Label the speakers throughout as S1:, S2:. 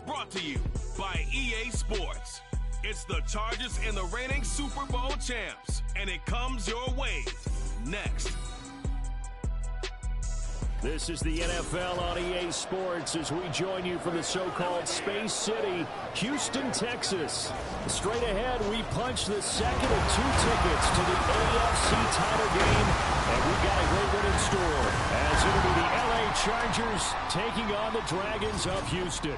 S1: brought to you by EA Sports. It's the Chargers and the reigning Super Bowl champs, and it comes your way next.
S2: This is the NFL on EA Sports as we join you from the so-called Space City, Houston, Texas. Straight ahead, we punch the second of 2 tickets to the AFC title game, and we've got a great one in store as it'll be the LA Chargers taking on the Dragons of Houston.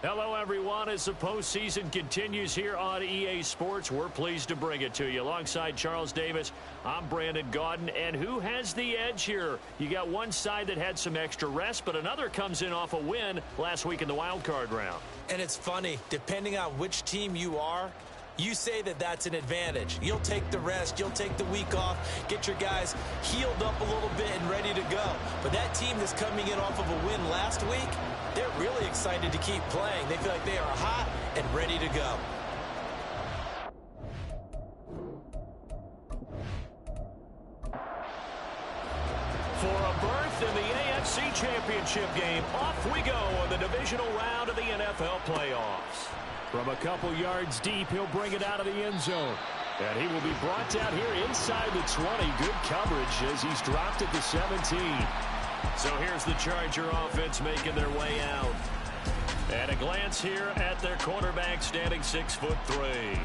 S2: Hello, everyone. As the postseason continues here on EA Sports, we're pleased to bring it to you. Alongside Charles Davis, I'm Brandon Gaudin. And who has the edge here? You got one side that had some extra rest, but another comes in off a win last week in the wild card round.
S3: And it's funny, depending on which team you are, you say that that's an advantage. You'll take the rest, you'll take the week off, get your guys healed up a little bit and ready to go. But that team that's coming in off of a win last week, they're really excited to keep playing. They feel like they are hot and ready to go.
S2: For a berth in the AFC Championship game, off we go on the divisional round of the NFL playoffs. From a couple yards deep, he'll bring it out of the end zone. And he will be brought down here inside the 20. Good coverage as he's dropped at the 17. So here's the Charger offense making their way out. And a glance here at their quarterback standing 6'3".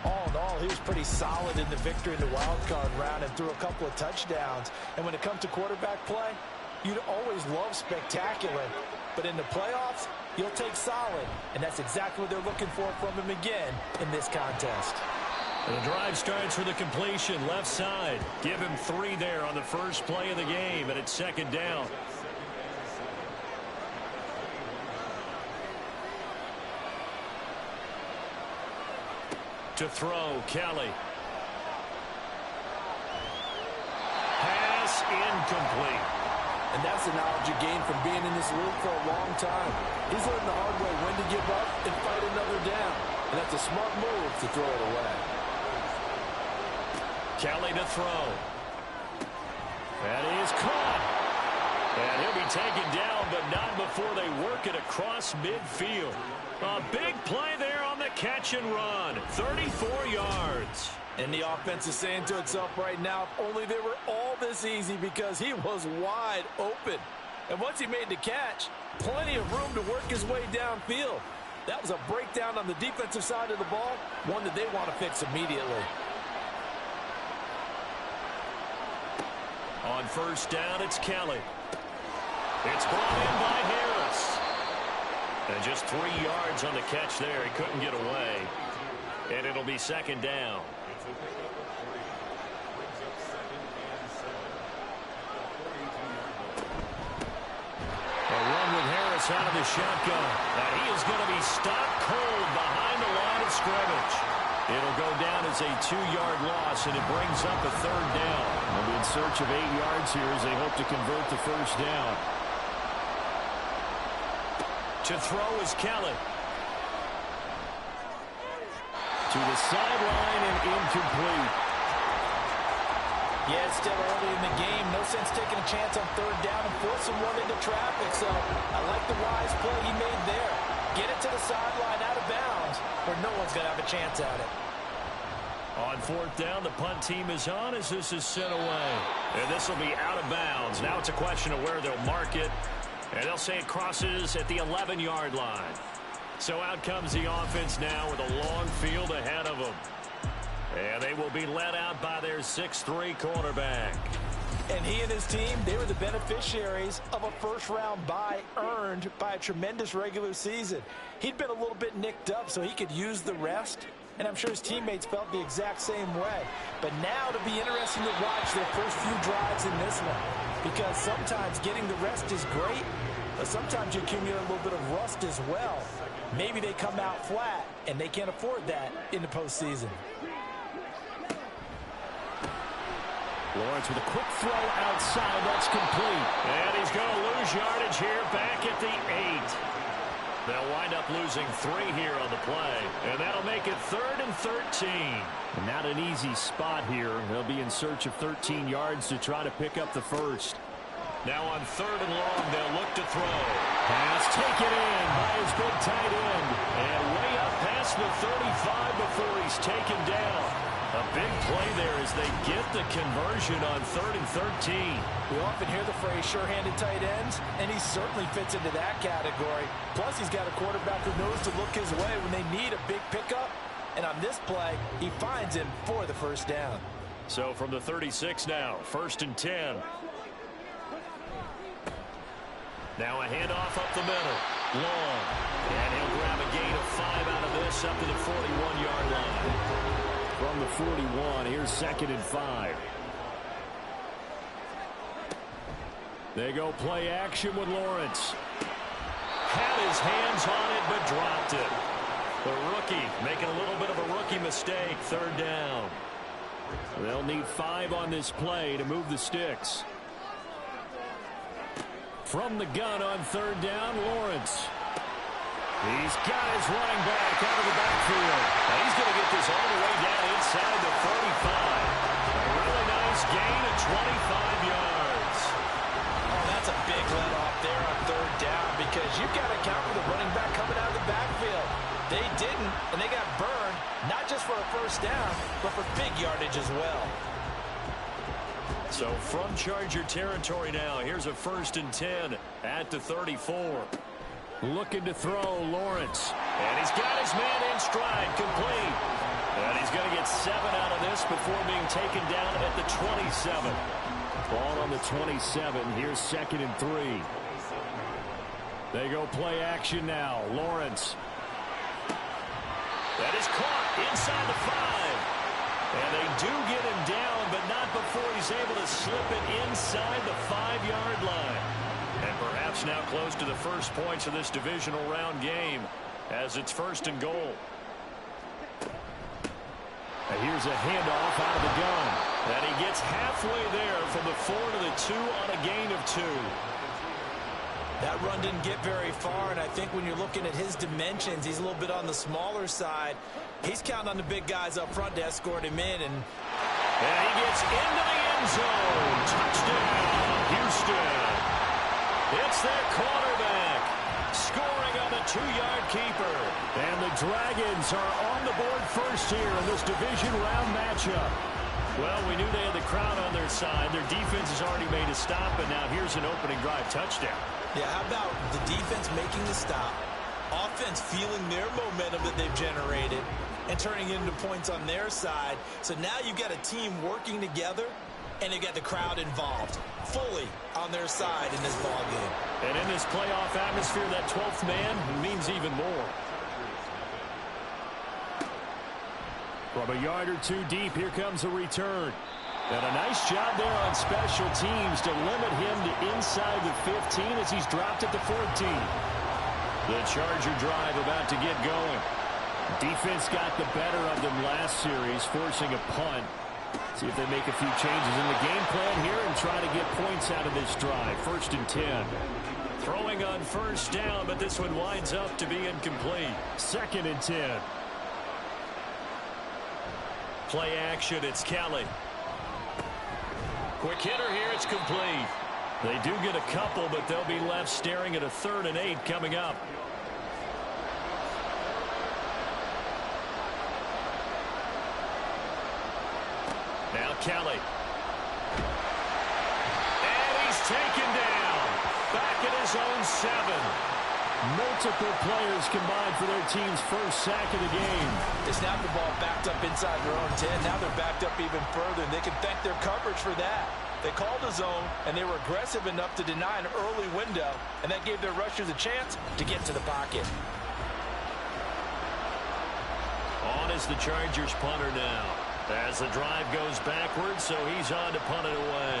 S3: All in all, he was pretty solid in the victory in the wild card round and threw a couple of touchdowns. And when it comes to quarterback play, you'd always love spectacular. But in the playoffs, you'll take solid. And that's exactly what they're looking for from him again in this contest.
S2: The drive starts with a completion left side. Give him 3 there on the first play of the game, and it's second down. To throw, Kelly. Pass incomplete.
S3: And that's the knowledge you gain from being in this league for a long time. He's learned the hard way when to give up and fight another down. And that's a smart move to throw it away.
S2: Kelly to throw. That is caught. And he'll be taken down, but not before they work it across midfield. A big play there on the catch and run. 34 yards.
S3: And the offense is saying to itself right now, if only they were all this easy, because he was wide open. And once he made the catch, plenty of room to work his way downfield. That was a breakdown on the defensive side of the ball, one that they want to fix immediately.
S2: On first down, it's Kelly. It's brought in by Harris. And just 3 yards on the catch there. He couldn't get away. And it'll be second down. A run with Harris out of the shotgun. And he is going to be stopped cold behind the line of scrimmage. It'll go down as a 2-yard loss, and it brings up a third down. They'll be in search of 8 yards here as they hope to convert the first down. To throw is Kelly. To the sideline and incomplete.
S3: Yeah, it's still early in the game. No sense taking a chance on third down and forcing one into traffic. So I like the wise play he made there. Get it to the sideline out of bounds where no one's going to have a chance at it.
S2: On fourth down, the punt team is on as this is sent away. And this will be out of bounds. Now it's a question of where they'll mark it. And they'll say it crosses at the 11-yard line. So out comes the offense now with a long field ahead of them. And they will be led out by their 6'3" quarterback.
S3: And he and his team, they were the beneficiaries of a first-round bye earned by a tremendous regular season. He'd been a little bit nicked up, so he could use the rest. And I'm sure his teammates felt the exact same way. But now it'll be interesting to watch their first few drives in this one. Because sometimes getting the rest is great, but sometimes you accumulate a little bit of rust as well. Maybe they come out flat, and they can't afford that in the postseason.
S2: Lawrence with a quick throw outside. That's complete. And he's going to lose yardage here back at the 8. They'll wind up losing 3 here on the play. And that'll make it 3rd and 13. Not an easy spot here. They'll be in search of 13 yards to try to pick up the first. Now on 3rd and long, they'll look to throw. Pass taken in by his big tight end. And way up past the 35 before he's taken down. A big play there as they get the conversion on 3rd and 13.
S3: We often hear the phrase sure-handed tight ends, and he certainly fits into that category. Plus, he's got a quarterback who knows to look his way when they need a big pickup. And on this play, he finds him for the first down.
S2: So from the 36 now, 1st and 10. Now a handoff up the middle. Long. And he'll grab a gain of 5 out of this up to the 41-yard line. From the 41, here's 2nd and 5. They go play action with Lawrence. Had his hands on it, but dropped it. The rookie making a little bit of a rookie mistake. 3rd down. They'll need 5 on this play to move the sticks. From the gun on 3rd down, Lawrence. He's got his running back out of the backfield. Now he's going to get this all the way down inside the 35. A really nice gain of 25 yards.
S3: Oh, that's a big let off there on 3rd down because you've got to count for the running back coming out of the backfield. They didn't, and they got burned, not just for a first down, but for big yardage as well.
S2: So from Charger territory now, here's a 1st and 10 at the 34. Looking to throw, Lawrence. And he's got his man in stride, complete. And he's going to get 7 out of this before being taken down at the 27. Ball on the 27. Here's 2nd and 3. They go play action now. Lawrence. That is caught inside the 5. And they do get him down, but not before he's able to slip it inside the 5-yard line. And perhaps now close to the first points of this divisional round game as it's 1st and goal. And here's a handoff out of the gun. And he gets halfway there from the 4 to the 2 on a gain of 2.
S3: That run didn't get very far, and I think when you're looking at his dimensions, he's a little bit on the smaller side. He's counting on the big guys up front to escort him in. And
S2: he gets into the end zone. Touchdown, Houston. It's their quarterback scoring on the 2-yard keeper. And the Dragons are on the board first here in this division round matchup. Well, we knew they had the crowd on their side. Their defense has already made a stop, and now here's an opening drive touchdown.
S3: Yeah, how about the defense making the stop, offense feeling their momentum that they've generated, and turning it into points on their side. So now you've got a team working together, and they've got the crowd involved fully on their side in this ballgame.
S2: And in this playoff atmosphere, that 12th man means even more. From a yard or 2 deep, here comes a return. And a nice job there on special teams to limit him to inside the 15 as he's dropped at the 14. The Charger drive about to get going. Defense got the better of them last series, forcing a punt. See if they make a few changes in the game plan here and try to get points out of this drive. 1st and 10. Throwing on 1st down, but this one winds up to be incomplete. 2nd and 10. Play action, it's Kelly. Quick hitter here, it's complete. They do get a couple, but they'll be left staring at a 3rd and 8 coming up. Now Kelly. And he's taken down. Back at his own 7. Multiple players combined for their team's first sack of the game.
S3: They snapped the ball backed up inside their own 10. Now they're backed up even further, and they can thank their coverage for that. They called a zone, and they were aggressive enough to deny an early window, and that gave their rushers a chance to get to the pocket.
S2: On is the Chargers punter now. As the drive goes backwards, so he's on to punt it away.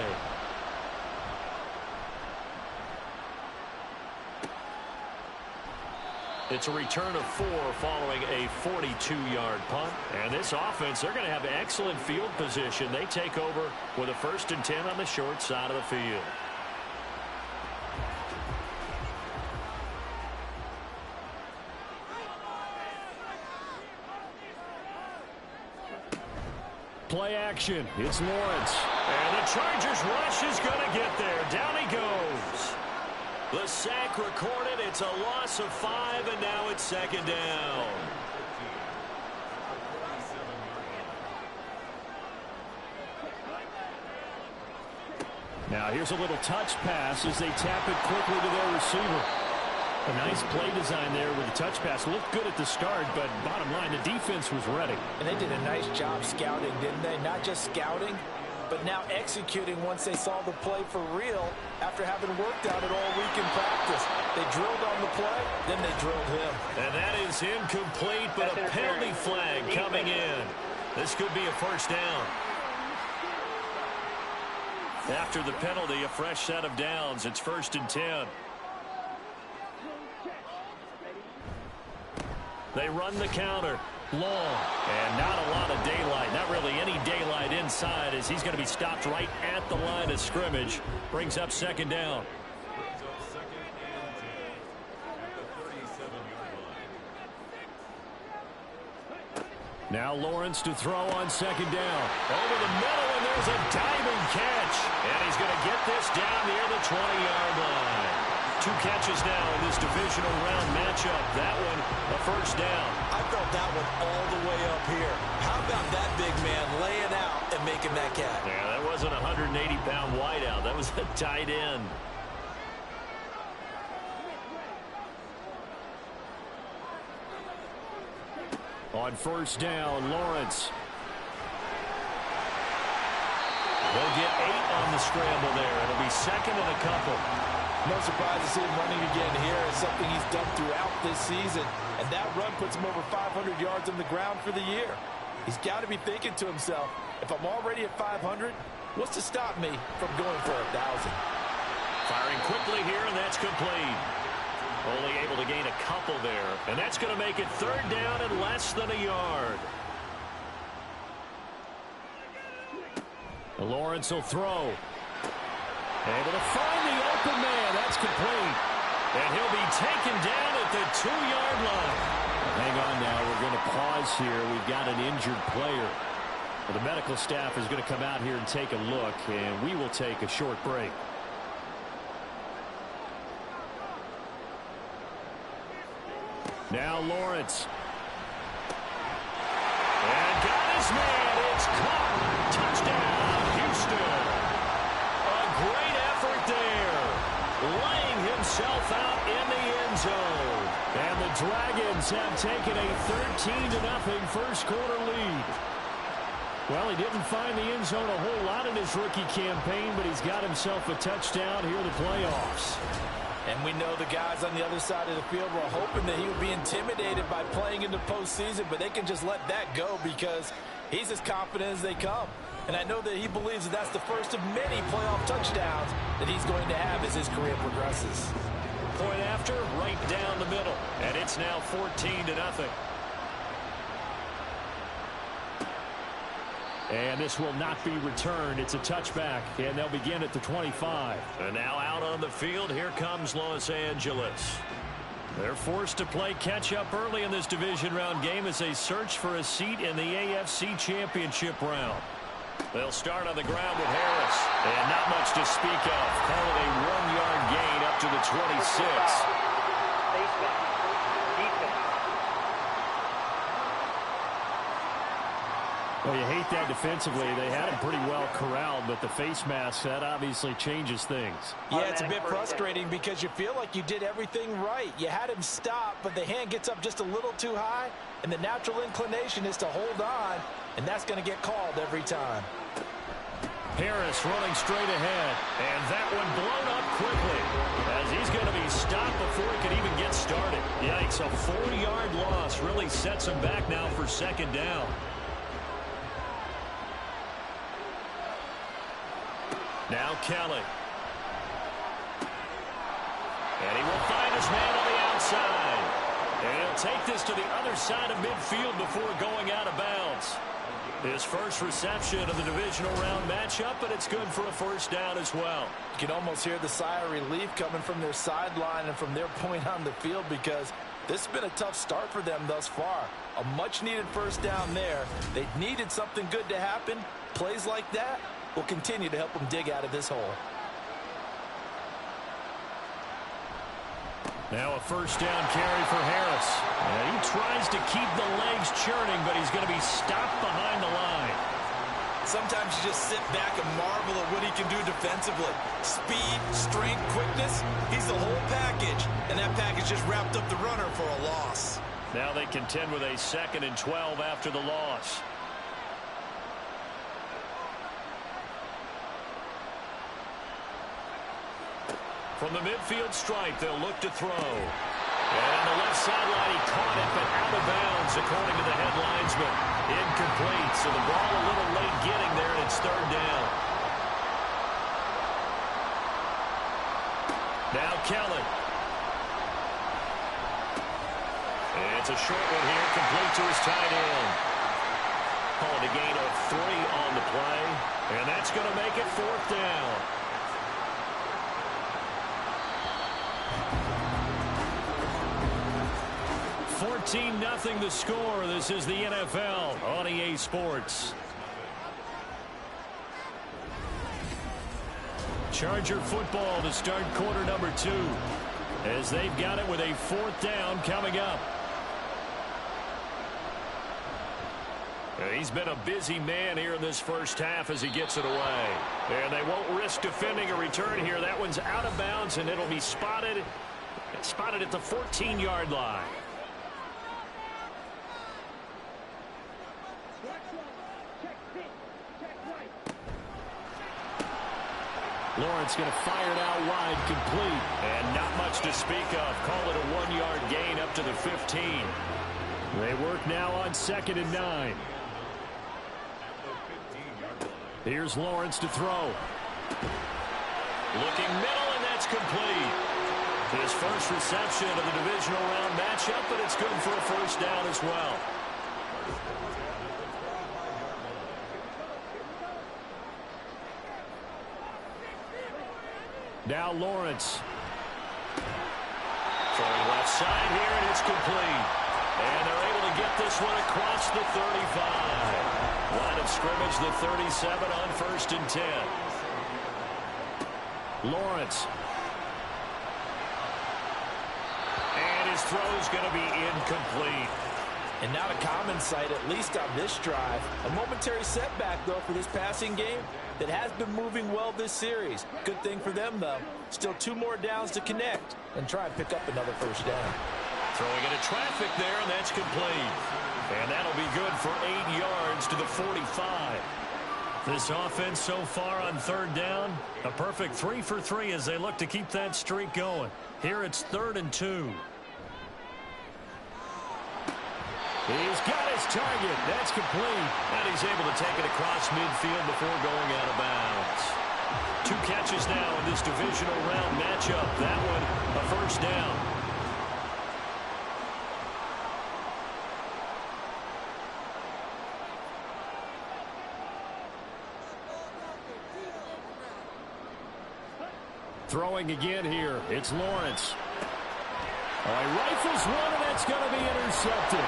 S2: It's a return of 4 following a 42-yard punt. And this offense, they're going to have excellent field position. They take over with a 1st and 10 on the short side of the field. Play action. It's Lawrence. And the Chargers rush is going to get there. Down he goes. The sack recorded. It's a loss of 5, and now it's second down. Now here's a little touch pass as they tap it quickly to their receiver. A nice play design there with the touch pass. Looked good at the start, but bottom line, the defense was ready.
S3: And they did a nice job scouting, didn't they? Not just scouting, but now executing once they saw the play for real after having worked out it all week in practice. They drilled on the play, then they drilled him.
S2: And that is incomplete, but a penalty flag coming in. This could be a first down. After the penalty, a fresh set of downs. It's 1st and 10. They run the counter. Long. And not a lot of daylight. Not really any daylight inside as he's going to be stopped right at the line of scrimmage. Brings up second down. Now Lawrence to throw on second down. Over the middle, and there's a diving catch. And he's going to get this down near the 20-yard line. 2 catches now in this divisional round matchup. That one, a first down.
S3: I felt that one all the way up here. How about that big man laying out and making that catch?
S2: Yeah, that wasn't a 180-pound wideout. That was a tight end. On first down, Lawrence. They'll get 8 on the scramble there. It'll be second and a couple.
S3: No surprise to see him running again here. It's something he's done throughout this season. And that run puts him over 500 yards on the ground for the year. He's got to be thinking to himself, if I'm already at 500, what's to stop me from going for 1,000?
S2: Firing quickly here, and that's complete. Only able to gain a couple there. And that's going to make it third down and less than a yard. Lawrence will throw. Able to find the open man. That's complete. And he'll be taken down at the 2-yard line. Hang on now. We're going to pause here. We've got an injured player. Well, the medical staff is going to come out here and take a look, and we will take a short break. Now Lawrence. And got his man. It's caught. Touchdown, Houston. A great effort there. Laying himself out in the end zone. And the Dragons have taken a 13-0 first quarter lead. Well, he didn't find the end zone a whole lot in his rookie campaign, but he's got himself a touchdown here in the playoffs.
S3: And we know the guys on the other side of the field were hoping that he would be intimidated by playing in the postseason, but they can just let that go because he's as confident as they come. And I know that he believes that that's the first of many playoff touchdowns that he's going to have as his career progresses.
S2: Point after, right down the middle. And it's now 14-0. And this will not be returned. It's a touchback, and they'll begin at the 25. And now out on the field, here comes Los Angeles. They're forced to play catch-up early in this division round game as they search for a seat in the AFC Championship round. They'll start on the ground with Harris. And not much to speak of. Call it a 1-yard gain up to the 26. Well, you hate that defensively. They had him pretty well corralled, but the face mask, that obviously changes things.
S3: Yeah, it's a bit frustrating because you feel like you did everything right. You had him stop, but the hand gets up just a little too high, and the natural inclination is to hold on, and that's going to get called every time.
S2: Harris running straight ahead, and that one blown up quickly as he's going to be stopped before he can even get started. Yikes, a 4-yard loss really sets him back now for second down. Now Kelly. And he will find his man on the outside. And he'll take this to the other side of midfield before going out of bounds. His first reception of the divisional round matchup, but it's good for a first down as well.
S3: You can almost hear the sigh of relief coming from their sideline and from their point on the field because this has been a tough start for them thus far. A much-needed first down there. They needed something good to happen. Plays like that will continue to help them dig out of this hole.
S2: Now a first down carry for Harris. And he tries to keep the legs churning, but he's going to be stopped behind the line.
S3: Sometimes you just sit back and marvel at what he can do defensively. Speed, strength, quickness, he's the whole package. And that package just wrapped up the runner for a loss.
S2: Now they contend with a 2nd and 12 after the loss. From the midfield stripe, they'll look to throw. And on the left sideline, he caught it, but out of bounds, according to the head linesman. Incomplete, so the ball a little late getting there, and it's 3rd down. Now Kelly. And it's a short one here, complete to his tight end. Calling a gain of 3 on the play, and that's going to make it 4th down. 14-0 the score. This is the NFL on EA Sports. Charger football to start quarter number 2, as they've got it with a 4th down coming up. He's been a busy man here in this first half as he gets it away. And they won't risk defending a return here. That one's out of bounds, and it'll be spotted at the 14-yard line. Lawrence going to fire it out wide, complete. And not much to speak of. Call it a 1-yard gain up to the 15. They work now on 2nd and 9. Here's Lawrence to throw. Looking middle, and that's complete. His first reception of the divisional round matchup, but it's good for a 1st down as well. Now Lawrence. Throwing left side here, and it's complete. And they're able to get this one across the 35. Line of scrimmage, the 37 on 1st and 10. Lawrence. And his throw's going to be incomplete.
S3: And not a common sight, at least on this drive. A momentary setback, though, for this passing game that has been moving well this series. Good thing for them, though. Still 2 more downs to connect and try and pick up another 1st down.
S2: Throwing into traffic there, and that's complete. And that'll be good for 8 yards to the 45. This offense so far on 3rd down, a perfect 3 for 3 as they look to keep that streak going. Here it's 3rd and 2. He's got his target. That's complete. And he's able to take it across midfield before going out of bounds. 2 catches now in this divisional round matchup. That one, a 1st down. Throwing again here. It's Lawrence. He rifles one, and that's going to be intercepted.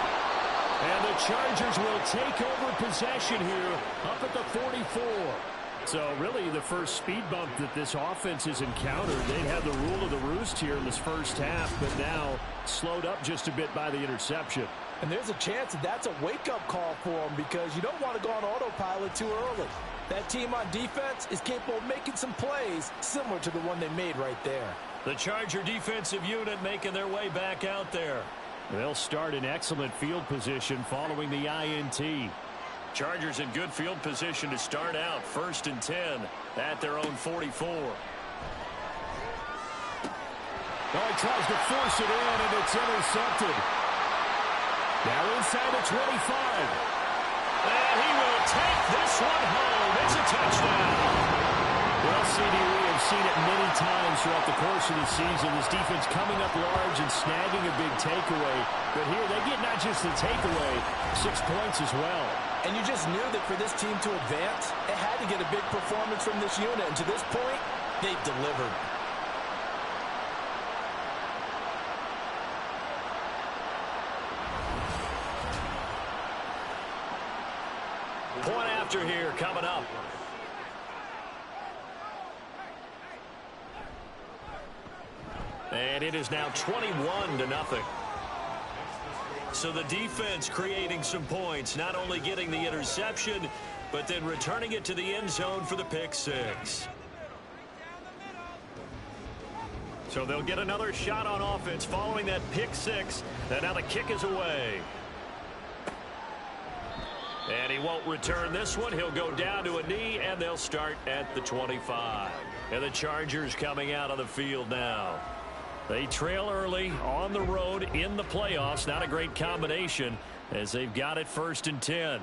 S2: And the Chargers will take over possession here up at the 44. So really the first speed bump that this offense has encountered. They had the rule of the roost here in this first half, but now slowed up just a bit by the interception.
S3: And there's a chance that that's a wake-up call for them, because you don't want to go on autopilot too early. That team on defense is capable of making some plays similar to the one they made right there.
S2: The Charger defensive unit making their way back out there. They'll start in excellent field position following the INT. Chargers in good field position to start out. 1st and 10 at their own 44.
S3: He tries to force it in, and it's intercepted. Now inside the 25.
S2: And he will take this one home. It's a touchdown.
S3: Well, CD, we have seen it many times throughout the course of the season. This defense coming up large and snagging a big takeaway. But here they get not just the takeaway, 6 points as well. And you just knew that for this team to advance, it had to get a big performance from this unit. And to this point, they've delivered.
S2: Point after here coming up. And it is now 21-0. So the defense creating some points, not only getting the interception, but then returning it to the end zone for the pick six. So they'll get another shot on offense following that pick six. And now the kick is away. And he won't return this one. He'll go down to a knee, and they'll start at the 25. And the Chargers coming out of the field now. They trail early on the road in the playoffs. Not a great combination as they've got it 1st and 10.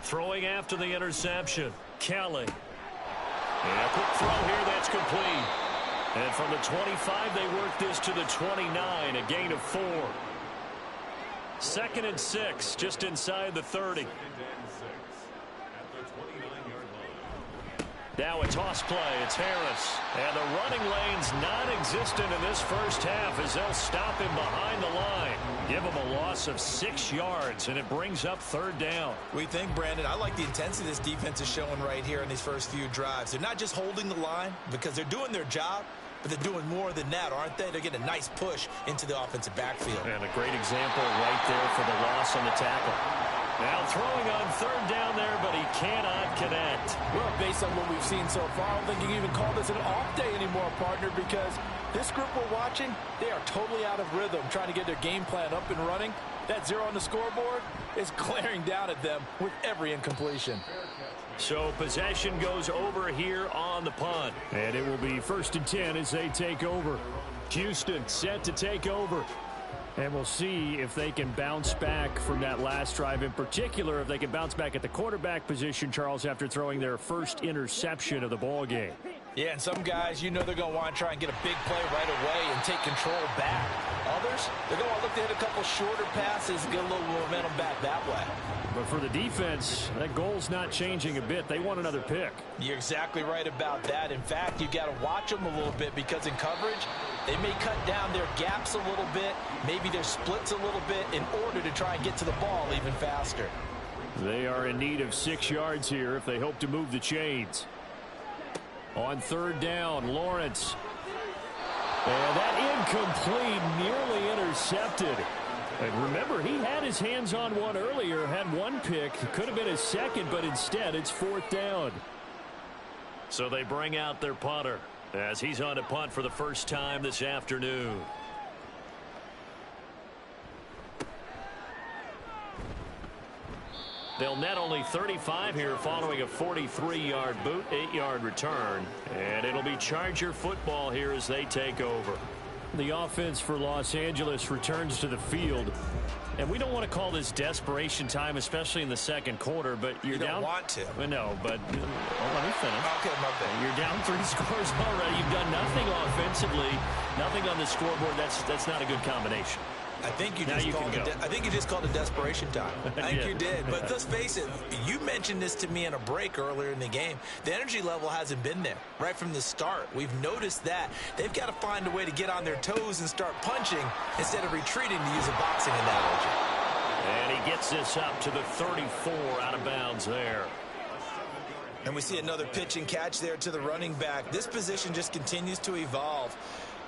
S2: Throwing after the interception. Kelly. And a quick throw here that's complete. And from the 25, they work this to the 29, a gain of 4. 2nd and 6, just inside the 30. Now a toss play. It's Harris. And the running lane's non-existent in this first half as they'll stop him behind the line. Give him a loss of 6 yards, and it brings up 3rd down.
S3: We think, Brandon, I like the intensity this defense is showing right here in these first few drives. They're not just holding the line because they're doing their job, but they're doing more than that, aren't they? They're getting a nice push into the offensive backfield.
S2: And a great example right there for the loss on the tackle. Now throwing on 3rd down there, but he cannot connect.
S3: Well, based on what we've seen so far, I don't think you can even call this an off day anymore, partner, because this group we're watching, they are totally out of rhythm, trying to get their game plan up and running. That 0 on the scoreboard is glaring down at them with every incompletion.
S2: So possession goes over here on the punt. And it will be 1st and 10 as they take over. Houston set to take over. And we'll see if they can bounce back from that last drive. In particular, if they can bounce back at the quarterback position, Charles, after throwing their first interception of the ball game.
S3: Yeah, and some guys, you know they're going to want to try and get a big play right away and take control back. Others, they're going to want to look to hit a couple shorter passes and get a little momentum back that way.
S2: But for the defense, that goal's not changing a bit. They want another pick.
S3: You're exactly right about that. In fact, you've got to watch them a little bit because in coverage, they may cut down their gaps a little bit, maybe their splits a little bit in order to try and get to the ball even faster.
S2: They are in need of 6 yards here if they hope to move the chains. On 3rd down, Lawrence. And that incomplete, nearly intercepted. And remember, he had his hands on one earlier, had one pick. Could have been his second, but instead it's 4th down. So they bring out their punter as he's on to punt for the first time this afternoon. They'll net only 35 here following a 43-yard boot, 8-yard return. And it'll be Charger football here as they take over. The offense for Los Angeles returns to the field. And we don't want to call this desperation time, especially in the 2nd quarter, but you're down.
S3: You don't want to.
S2: No, but let me finish.
S3: Okay, my bad.
S2: You're down 3 scores already. You've done nothing offensively, nothing on the scoreboard. That's not a good combination.
S3: I think you just called it desperation time. I think you did. But let's face it, you mentioned this to me in a break earlier in the game. The energy level hasn't been there right from the start. We've noticed that. They've got to find a way to get on their toes and start punching instead of retreating, to use a boxing analogy.
S2: And he gets this up to the 34 out of bounds there.
S3: And we see another pitch and catch there to the running back. This position just continues to evolve.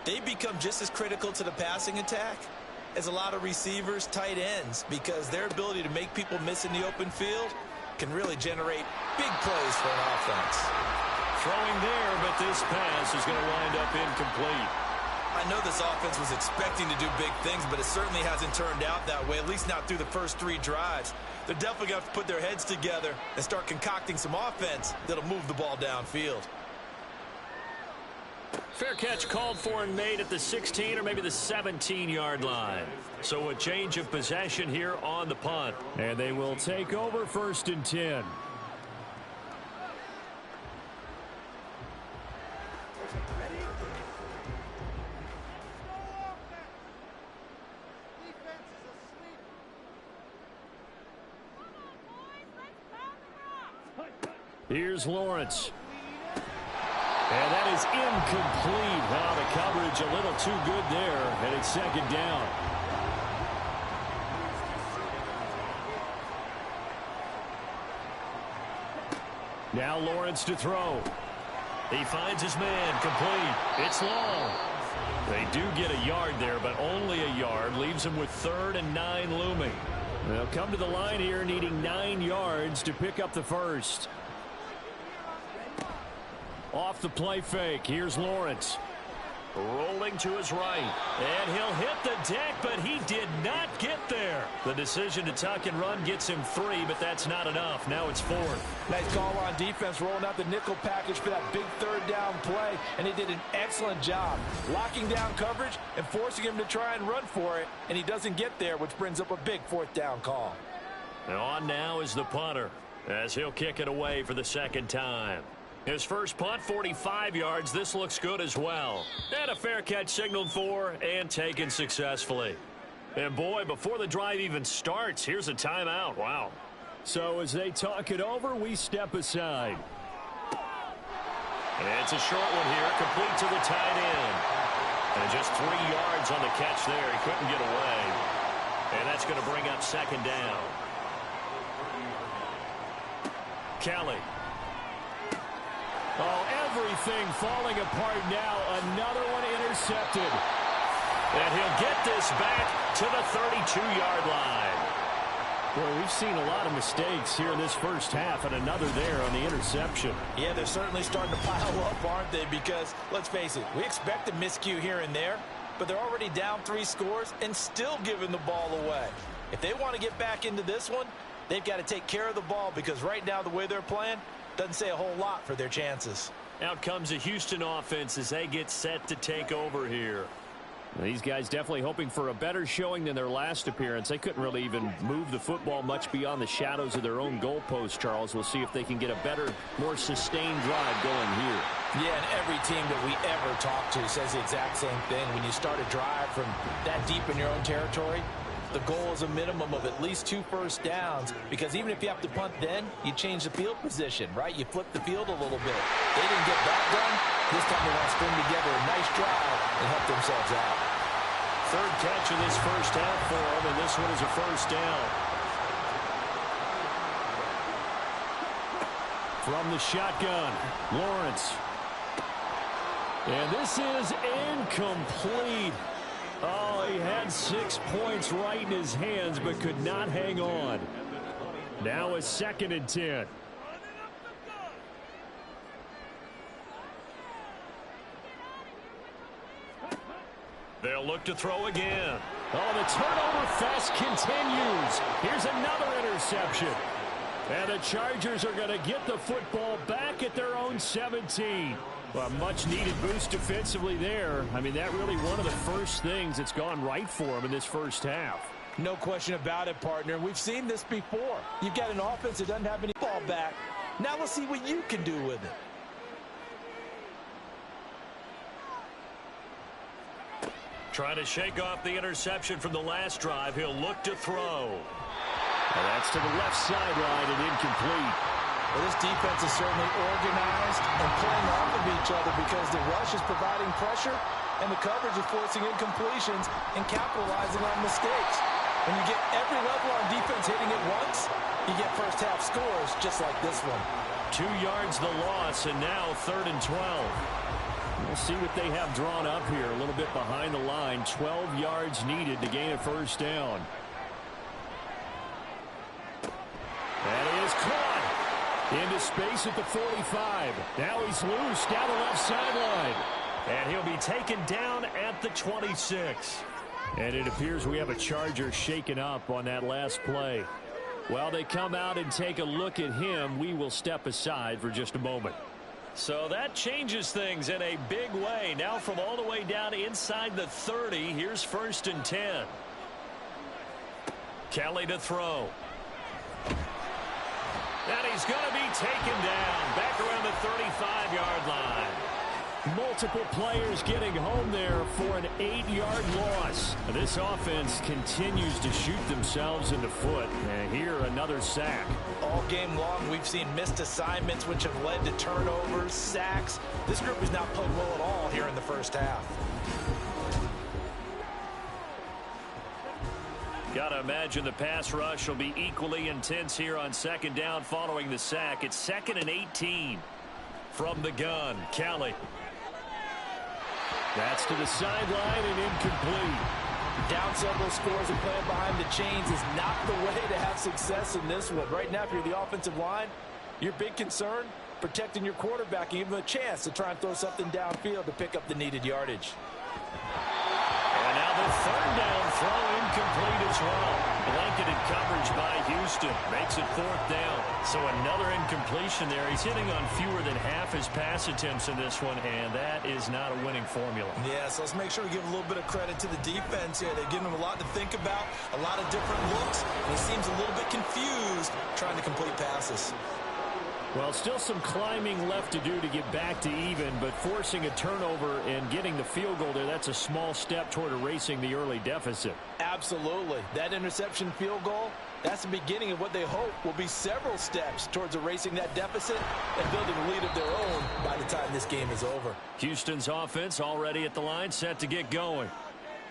S3: They become just as critical to the passing attack as a lot of receivers, tight ends, because their ability to make people miss in the open field can really generate big plays for an offense.
S2: Throwing there, but this pass is going to wind up incomplete.
S3: I know this offense was expecting to do big things, but it certainly hasn't turned out that way, at least not through the first 3 drives. They're definitely going to have to put their heads together and start concocting some offense that'll move the ball downfield.
S2: Fair catch called for and made at the 16 or maybe the 17-yard line. So a change of possession here on the punt. And they will take over 1st and 10. Here's Lawrence. And that is incomplete. Now the coverage a little too good there, and it's 2nd down. Now Lawrence to throw. He finds his man, complete. It's long. They do get a yard there, but only a yard. Leaves him with 3rd and 9 looming. They'll come to the line here needing 9 yards to pick up the first. Off the play fake. Here's Lawrence. Rolling to his right. And he'll hit the deck, but he did not get there. The decision to tuck and run gets him 3, but that's not enough. Now it's 4th.
S3: Nice call on defense, rolling out the nickel package for that big 3rd down play, and they did an excellent job locking down coverage and forcing him to try and run for it, and he doesn't get there, which brings up a big 4th down call.
S2: And on now is the punter, as he'll kick it away for the 2nd time. His first punt, 45 yards. This looks good as well. And a fair catch signaled for and taken successfully. And boy, before the drive even starts, here's a timeout. Wow. So as they talk it over, we step aside. And it's a short one here, complete to the tight end. And just 3 yards on the catch there. He couldn't get away. And that's going to bring up 2nd down. Kelly. Oh, everything falling apart now. Another one intercepted. And he'll get this back to the 32-yard line. Well, we've seen a lot of mistakes here in this first half, and another there on the interception.
S3: Yeah, they're certainly starting to pile up, aren't they? Because, let's face it, we expect a miscue here and there, but they're already down 3 scores and still giving the ball away. If they want to get back into this one, they've got to take care of the ball, because right now the way they're playing doesn't say a whole lot for their chances.
S2: Out comes the Houston offense as they get set to take over here.
S4: These guys definitely hoping for a better showing than their last appearance. They couldn't really even move the football much beyond the shadows of their own goalpost, Charles. We'll see if they can get a better, more sustained drive going here.
S3: Yeah, and every team that we ever talk to says the exact same thing. When you start a drive from that deep in your own territory, the goal is a minimum of at least 2 first downs, because even if you have to punt then, you change the field position, right? You flip the field a little bit. They didn't get that done. This time they want to string together a nice drive and help themselves out.
S2: 3rd catch of this first half for them, and this one is a first down.
S4: From the shotgun, Lawrence. And this is incomplete. Oh, he had 6 points right in his hands, but could not hang on. Now a 2nd and 10.
S2: They'll look to throw again.
S4: Oh, the turnover fest continues. Here's another interception. And the Chargers are going to get the football back at their own 17. Well, much-needed boost defensively there. I mean, that really one of the first things that's gone right for them in this first half.
S3: No question about it, partner. We've seen this before. You've got an offense that doesn't have any ball back. Now let's see what you can do with it.
S2: Trying to shake off the interception from the last drive. He'll look to throw.
S4: And that's to the left sideline and incomplete.
S3: Well, this defense is certainly organized and playing off of each other, because the rush is providing pressure and the coverage is forcing incompletions and capitalizing on mistakes. When you get every level on defense hitting it once, you get first half scores just like this one.
S2: 2 yards the loss, and now 3rd and 12.
S4: We'll see what they have drawn up here. A little bit behind the line. 12 yards needed to gain a first down. That is caught. Into space at the 45. Now he's loose down the left sideline.
S2: And he'll be taken down at the 26.
S4: And it appears we have a Charger shaken up on that last play. While they come out and take a look at him, we will step aside for just a moment.
S2: So that changes things in a big way. Now from all the way down inside the 30, here's 1st and 10. Kelly to throw. And he's going to be taken down back around the 35-yard line.
S4: Multiple players getting home there for an 8-yard loss. This offense continues to shoot themselves in the foot. And here, another sack.
S3: All game long, we've seen missed assignments, which have led to turnovers, sacks. This group is not playing well at all here in the first half.
S2: Got to imagine the pass rush will be equally intense here on 2nd down following the sack. It's 2nd and 18. From the gun, Kelly.
S4: That's to the sideline and incomplete.
S3: Down several scores and playing behind the chains is not the way to have success in this one. Right now, if you're the offensive line, your big concern, protecting your quarterback and give him a chance to try and throw something downfield to pick up the needed yardage.
S2: And now the third down throw incomplete as well. Blanketed coverage by Houston. Makes it fourth down. So another incompletion there. He's hitting on fewer than half his pass attempts in this one, and that is not a winning formula.
S3: Yeah, so let's make sure we give a little bit of credit to the defense here. They've given him a lot to think about, a lot of different looks, and he seems a little bit confused trying to complete passes.
S4: Well, still some climbing left to do to get back to even, but forcing a turnover and getting the field goal there, that's a small step toward erasing the early deficit.
S3: Absolutely. That interception field goal, that's the beginning of what they hope will be several steps towards erasing that deficit and building a lead of their own by the time this game is over.
S2: Houston's offense already at the line, set to get going.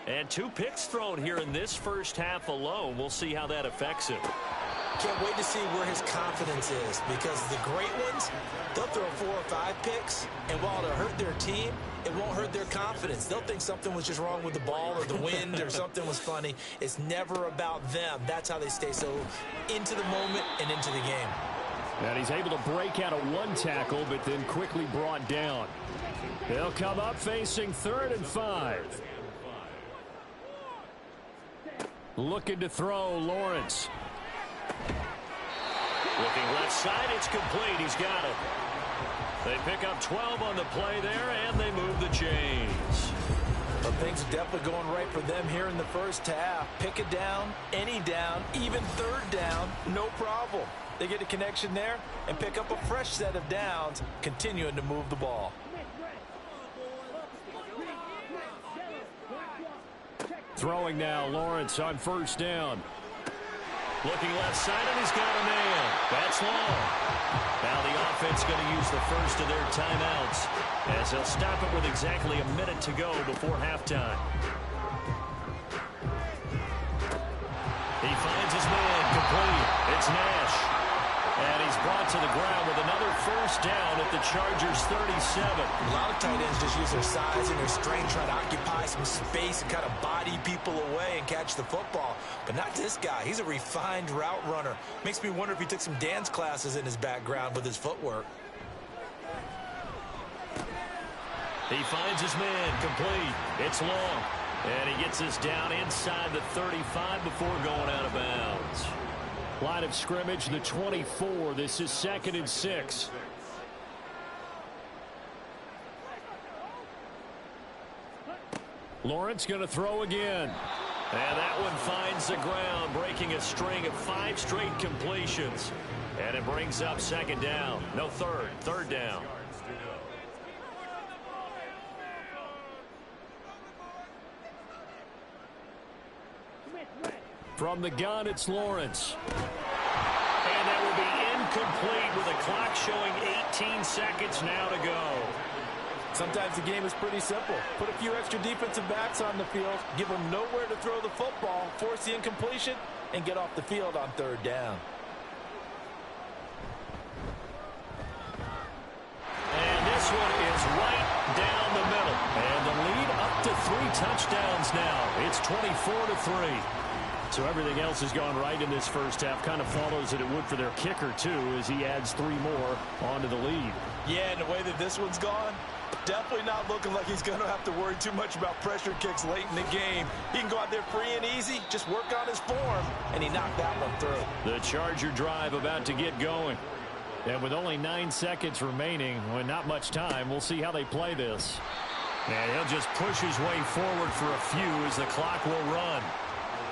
S2: And 2 picks thrown here in this first half alone. We'll see how that affects him.
S3: Can't wait to see where his confidence is, because the great ones, they'll throw 4 or 5 picks, and while it'll hurt their team, it won't hurt their confidence. They'll think something was just wrong with the ball or the wind or something was funny. It's never about them. That's how they stay so into the moment and into the game.
S4: And he's able to break out of 1 tackle, but then quickly brought down. They'll come up facing 3rd and 5. Looking to throw, Lawrence.
S2: Looking left side, it's complete. He's got it. They pick up 12 on the play there, and they move the chains.
S3: Well, things are definitely going right for them here in the first half. Pick it down, any down, even 3rd down, no problem. They get a connection there and pick up a fresh set of downs, continuing to move the ball.
S4: Throwing now, Lawrence on 1st down.
S2: Looking left side, and he's got a man. That's long. Now the offense going to use the first of their timeouts as they'll stop it with exactly a minute to go before halftime. He finds his man complete. It's Nash. And he's brought to the ground with another first down at the Chargers' 37.
S3: A lot of tight ends just use their size and their strength, try to occupy some space and kind of body people away and catch the football. But not this guy. He's a refined route runner. Makes me wonder if he took some dance classes in his background with his footwork.
S2: He finds his man complete. It's long. And he gets us down inside the 35 before going out of bounds.
S4: Line of scrimmage, the 24. This is 2nd and 6. Lawrence going to throw again.
S2: And that one finds the ground, breaking a string of 5 straight completions. And it brings up 2nd down. No, 3rd down.
S4: From the gun, it's Lawrence.
S2: And that will be incomplete with the clock showing 18 seconds now to go.
S3: Sometimes the game is pretty simple. Put a few extra defensive backs on the field, give them nowhere to throw the football, force the incompletion, and get off the field on 3rd down.
S2: And this one is right down the middle. And the lead up to 3 touchdowns now. It's 24-3.
S4: So everything else has gone right in this first half. Kind of follows that it would for their kicker, too, as he adds 3 more onto the lead.
S3: Yeah, and the way that this one's gone, definitely not looking like he's going to have to worry too much about pressure kicks late in the game. He can go out there free and easy, just work on his form, and he knocked that one through.
S4: The Charger drive about to get going. And with only 9 seconds remaining, with not much time, we'll see how they play this.
S2: And he'll just push his way forward for a few as the clock will run.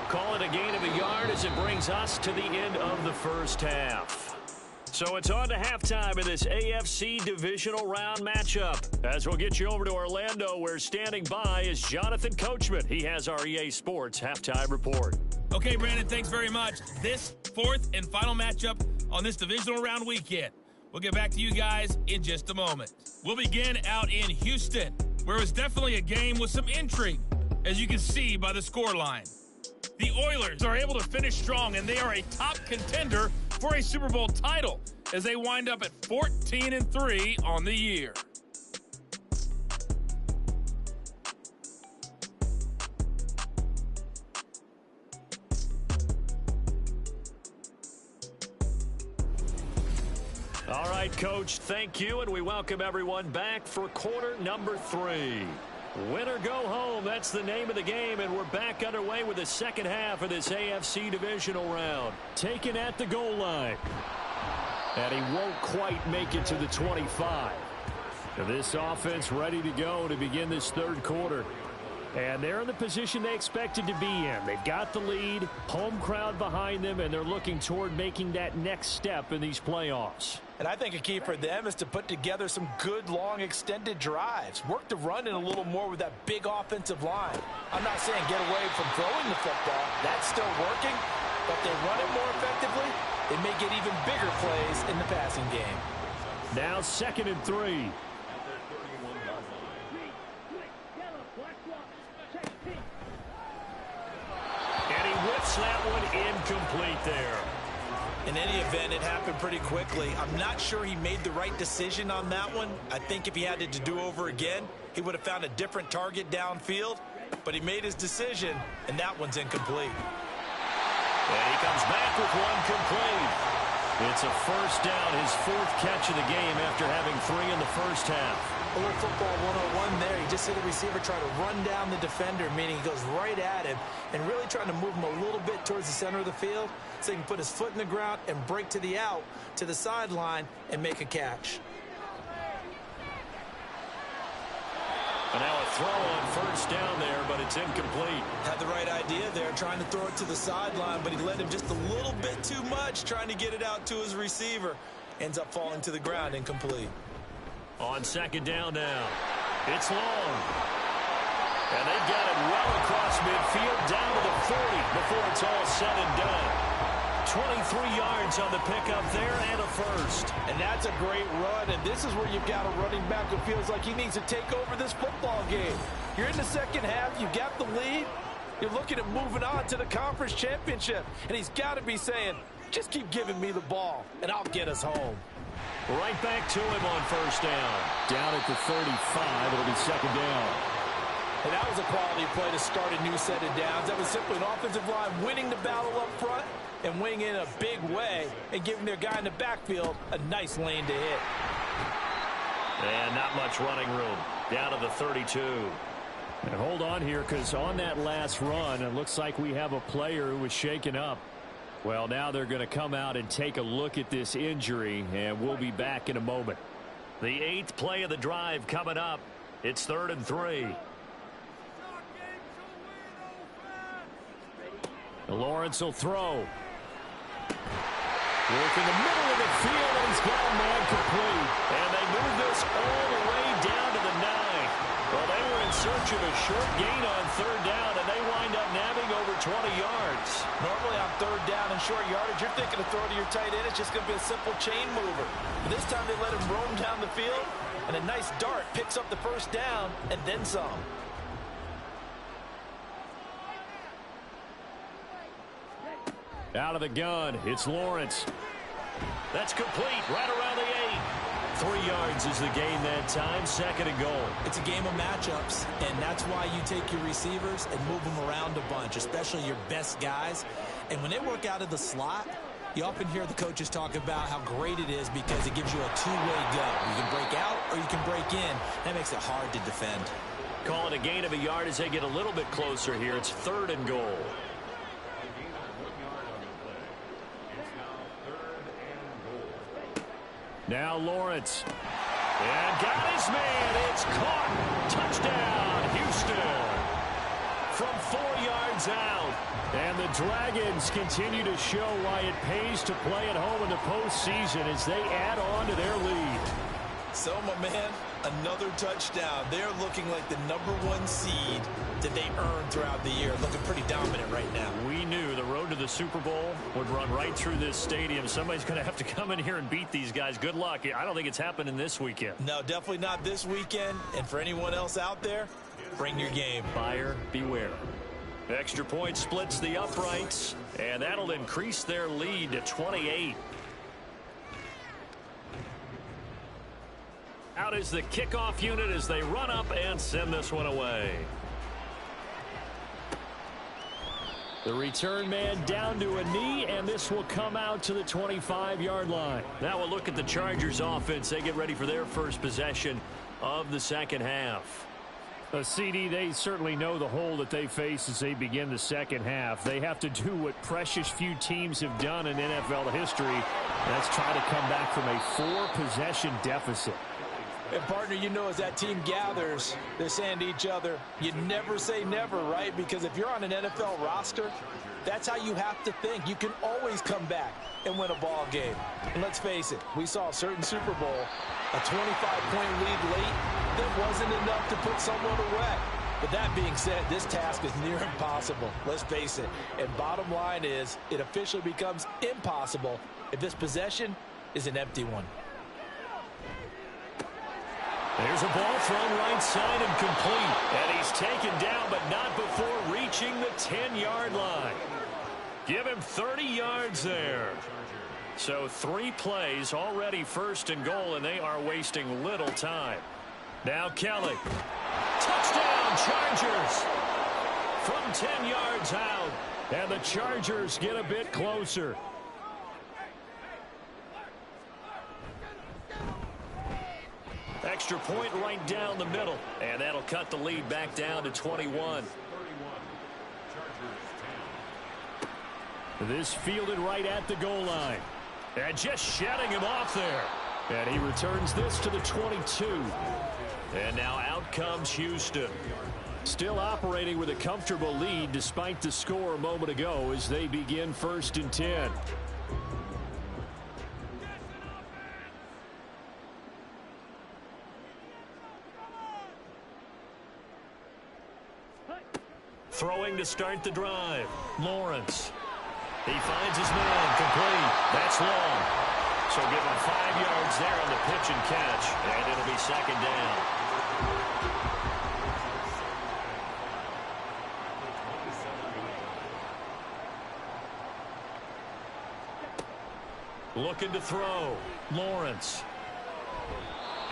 S2: Call it a gain of a yard as it brings us to the end of the first half. So it's on to halftime in this AFC divisional round matchup. As we'll get you over to Orlando, where standing by is Jonathan Coachman. He has our EA Sports halftime report.
S5: Okay, Brandon, thanks very much. This 4th and final matchup on this divisional round weekend. We'll get back to you guys in just a moment. We'll begin out in Houston, where it was definitely a game with some intrigue, as you can see by the scoreline. The Oilers are able to finish strong, and they are a top contender for a Super Bowl title. as they wind up at 14-3 on the year.
S2: All right, Coach, thank you, and we welcome everyone back for quarter number 3. Win or go home, that's the name of the game, and we're back underway with the second half of this AFC divisional round. Taken at the goal line. And he won't quite make it to the 25. This offense ready to go to begin this third quarter. And they're in the position they expected to be in. They've got the lead, home crowd behind them, and they're looking toward making that next step in these playoffs.
S3: And I think a key for them is to put together some good, long, extended drives. Work the run in a little more with that big offensive line. I'm not saying get away from throwing the football. That's still working. But they run it more effectively, they may get even bigger plays in the passing game.
S2: Now 2nd and 3. And he whips that one incomplete there.
S3: In any event, it happened pretty quickly. I'm not sure he made the right decision on that one. I think if he had it to do over again, he would have found a different target downfield. But he made his decision, and that one's incomplete.
S2: And he comes back with one complete. It's a first down, his 4th catch of the game after having 3 in the first half.
S3: A little football 101 there. You just see the receiver try to run down the defender, meaning he goes right at him and really trying to move him a little bit towards the center of the field so he can put his foot in the ground and break to the out, to the sideline, and make a catch.
S2: And now a throw on first down there, but it's incomplete.
S3: Had the right idea there, trying to throw it to the sideline, but he led him just a little bit too much, trying to get it out to his receiver. Ends up falling to the ground, incomplete.
S2: On 2nd down now, it's long. And they've got it well across midfield, down to the 40 before it's all said and done. 23 yards on the pickup there and a first.
S3: And that's a great run, and this is where you've got a running back who feels like he needs to take over this football game. You're in the second half, you've got the lead, you're looking at moving on to the conference championship, and he's got to be saying, just keep giving me the ball, and I'll get us home.
S2: Right back to him on first down. Down at the 35, it'll be 2nd down.
S3: And that was a quality play to start a new set of downs. That was simply an offensive line winning the battle up front and winning in a big way and giving their guy in the backfield a nice lane to hit.
S2: And not much running room. Down to the 32.
S4: And hold on here, because on that last run, it looks like we have a player who was shaken up. Well, now they're going to come out and take a look at this injury, and we'll be back in a moment.
S2: The 8th play of the drive coming up. It's 3rd and 3.
S4: Lawrence will throw. Work in the middle of the field, and he's got a man complete.
S2: And they move this all the way down to the 9. Well, they were in search of a short gain on 3rd down, and they wind up nabbing over 20 yards.
S3: Normally on 3rd down and short yardage, you're thinking to throw to your tight end. It's just going to be a simple chain mover. But this time they let him roam down the field, and a nice dart picks up the first down and then some.
S4: Out of the gun, it's Lawrence.
S2: That's complete right around the 8. 3 yards is the gain that time. 2nd and goal.
S3: It's a game of matchups, and that's why you take your receivers and move them around a bunch, especially your best guys. And when they work out of the slot, you often hear the coaches talk about how great it is because it gives you a two-way go. You can break out or you can break in. That makes it hard to defend.
S2: Call it a gain of a yard as they get a little bit closer here. It's 3rd and goal.
S4: Now Lawrence.
S2: And got his man. It's caught. Touchdown, Houston. From 4 yards out.
S4: And the Dragons continue to show why it pays to play at home in the postseason as they add on to their lead.
S3: So, my man, another touchdown. They're looking like the #1 seed that they earned throughout the year. Looking pretty dominant right now.
S2: We knew the road to the Super Bowl would run right through this stadium. Somebody's going to have to come in here and beat these guys. Good luck. I don't think it's happening this weekend.
S3: No, definitely not this weekend. And for anyone else out there, bring your game.
S2: Buyer beware. Extra point splits the uprights, and that'll increase their lead to 28. out is the kickoff unit as they run up and send this one away.
S4: The return man down to a knee, and this will come out to the 25-yard line.
S2: Now we'll look at the Chargers offense. They get ready for their first possession of the second half.
S4: CD, they certainly know the hole that they face as they begin the second half. They have to do what precious few teams have done in NFL history. That's try to come back from a 4-possession deficit.
S3: And, partner, you know, as that team gathers, they're saying to each other, you never say never, right? Because if you're on an NFL roster, that's how you have to think. You can always come back and win a ball game. And let's face it, we saw a certain Super Bowl, a 25-point lead late that wasn't enough to put someone away. But that being said, this task is near impossible. Let's face it. And bottom line is, it officially becomes impossible if this possession is an empty one.
S2: There's a ball thrown right side and complete. And he's taken down, but not before reaching the 10-yard line. Give him 30 yards there. So 3 plays, already first and goal, and they are wasting little time. Now Kelly. Touchdown, Chargers. From 10 yards out.
S4: And the Chargers get a bit closer.
S2: Extra point right down the middle. And that'll cut the lead back down to 21.
S4: This fielded right at the goal line. And just shedding him off there. And he returns this to the 22.
S2: And now out comes Houston.
S4: Still operating with a comfortable lead despite the score a moment ago as they begin 1st and 10.
S2: Throwing to start the drive. Lawrence. He finds his man. Complete. That's long. So give him 5 yards there on the pitch and catch. And it'll be second down. Looking to throw. Lawrence.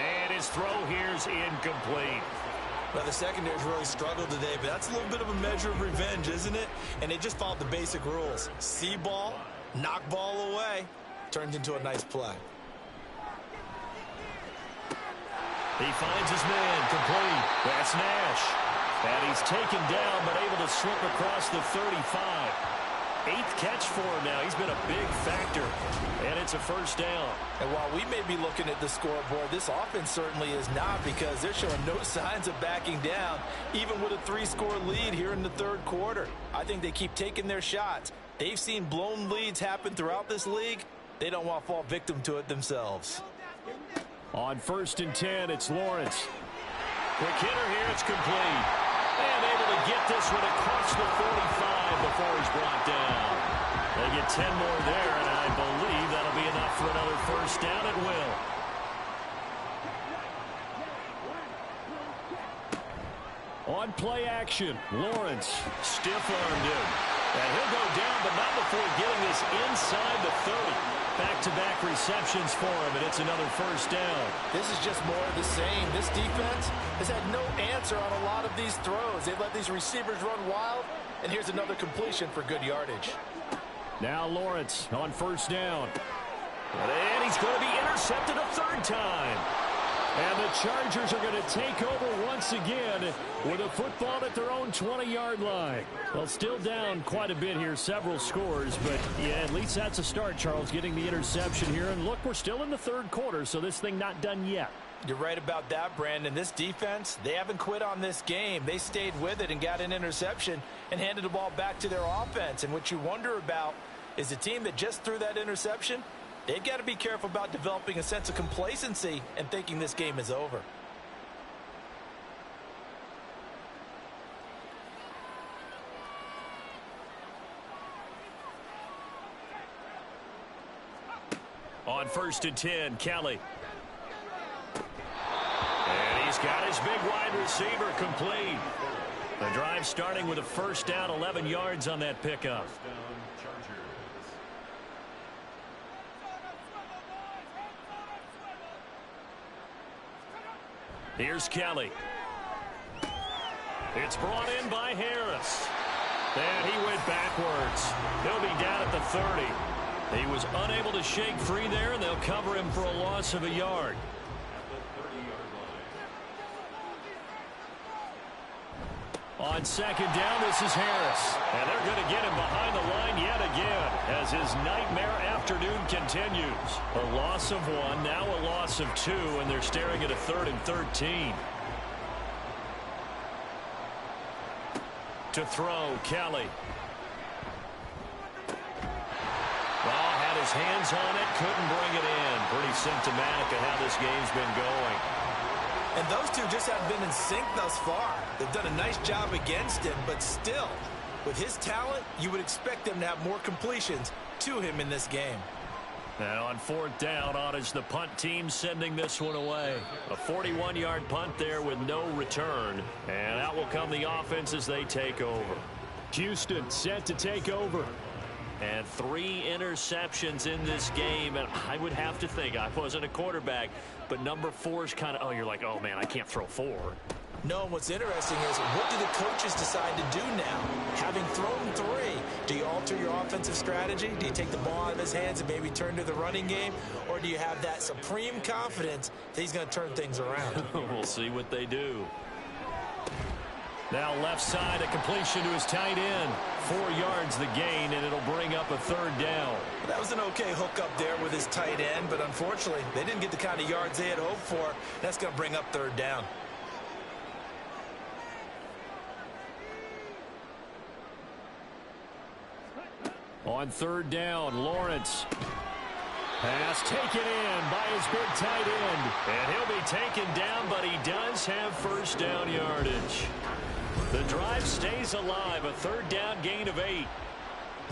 S2: And his throw here's incomplete.
S3: Well, the secondary's really struggled today, but that's a little bit of a measure of revenge, isn't it? And they just followed the basic rules. See ball, knock ball away. Turns into a nice play.
S2: He finds his man. Complete. That's Nash. And he's taken down, but able to slip across the 35. 8th catch for him now. He's been a big factor. And it's a first down.
S3: And while we may be looking at the scoreboard, this offense certainly is not, because they're showing no signs of backing down, even with a 3-score lead here in the 3rd quarter. I think they keep taking their shots. They've seen blown leads happen throughout this league. They don't want to fall victim to it themselves.
S4: On 1st and 10, it's Lawrence.
S2: Quick hitter here. It's complete. And able to get this one across the 45 before he's brought down. They get 10 more there, and I believe that'll be enough for another first down at will.
S4: On play action, Lawrence.
S2: Stiff-armed him. And he'll go down, but not before getting this inside the 30. Back-to-back receptions for him, and it's another first down.
S3: This is just more of the same. This defense has had no answer on a lot of these throws. They've let these receivers run wild, and here's another completion for good yardage.
S4: Now Lawrence on 1st down.
S2: And he's going to be intercepted a 3rd time.
S4: And the Chargers are going to take over once again with a football at their own 20-yard line. Well, still down quite a bit here, several scores, but yeah, at least that's a start, Charles, getting the interception here. And look, we're still in the 3rd quarter, so this thing not done yet.
S3: You're right about that, Brandon. This defense, they haven't quit on this game. They stayed with it and got an interception and handed the ball back to their offense. And what you wonder about is the team that just threw that interception, they've got to be careful about developing a sense of complacency and thinking this game is over.
S2: On 1st and 10, Kelly. And he's got his big wide receiver complete. The drive starting with a first down, 11 yards on that pickup. Here's Kelly. It's brought in by Harris. And he went backwards. He'll be down at the 30. He was unable to shake free there, and they'll cover him for a loss of a yard. On second down, this is Harris. And they're going to get him behind the line yet again as his nightmare afternoon continues. A loss of 1, now a loss of 2, and they're staring at a 3rd and 13. To throw, Kelly. Well, had his hands on it, couldn't bring it in. Pretty symptomatic of how this game's been going.
S3: And those two just haven't been in sync thus far. They've done a nice job against him, but still, with his talent, you would expect them to have more completions to him in this game.
S2: Now on 4th down, on is the punt team sending this one away. A 41-yard punt there with no return. And out will come the offense as they take over.
S4: Houston set to take over.
S2: And 3 interceptions in this game. And I would have to think, I wasn't a quarterback, but number 4 is kind of, oh, you're like, oh, man, I can't throw 4.
S3: No, what's interesting is what do the coaches decide to do now? Having thrown 3, do you alter your offensive strategy? Do you take the ball out of his hands and maybe turn to the running game? Or do you have that supreme confidence that he's going to turn things around?
S2: We'll see what they do. Now left side, a completion to his tight end. 4 yards the gain, and it'll bring up a 3rd down.
S3: That was an okay hook up there with his tight end, but unfortunately, they didn't get the kind of yards they had hoped for. That's going to bring up 3rd down.
S4: On 3rd down, Lawrence. Pass taken in by his big tight end.
S2: And he'll be taken down, but he does have 1st down yardage. The drive stays alive, a 3rd down gain of 8.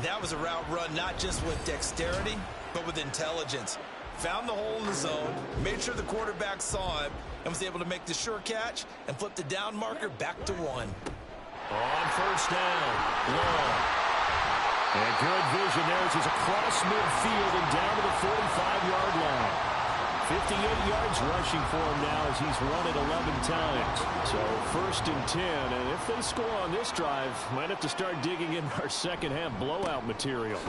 S3: That was a route run not just with dexterity, but with intelligence. Found the hole in the zone, made sure the quarterback saw him, and was able to make the sure catch and flip the down marker back to 1.
S2: On 1st down, Long.
S4: And good vision there as he's across midfield and down to the 45-yard line. 58 yards rushing for him now as he's run it 11 times. So 1st and 10, and if they score on this drive, might have to start digging in our second-half blowout material.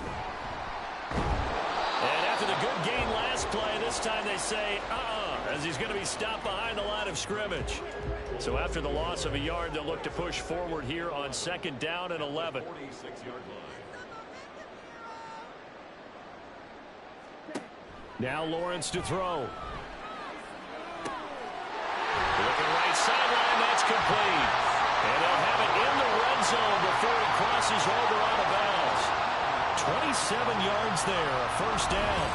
S2: And after the good gain last play, this time they say, as he's going to be stopped behind the line of scrimmage. So after the loss of a yard, they'll look to push forward here on 2nd down and 11.
S4: Now Lawrence to throw.
S2: Looking right sideline, that's complete. And they'll have it in the red zone before he crosses over out of bounds. 27 yards there, a 1st down.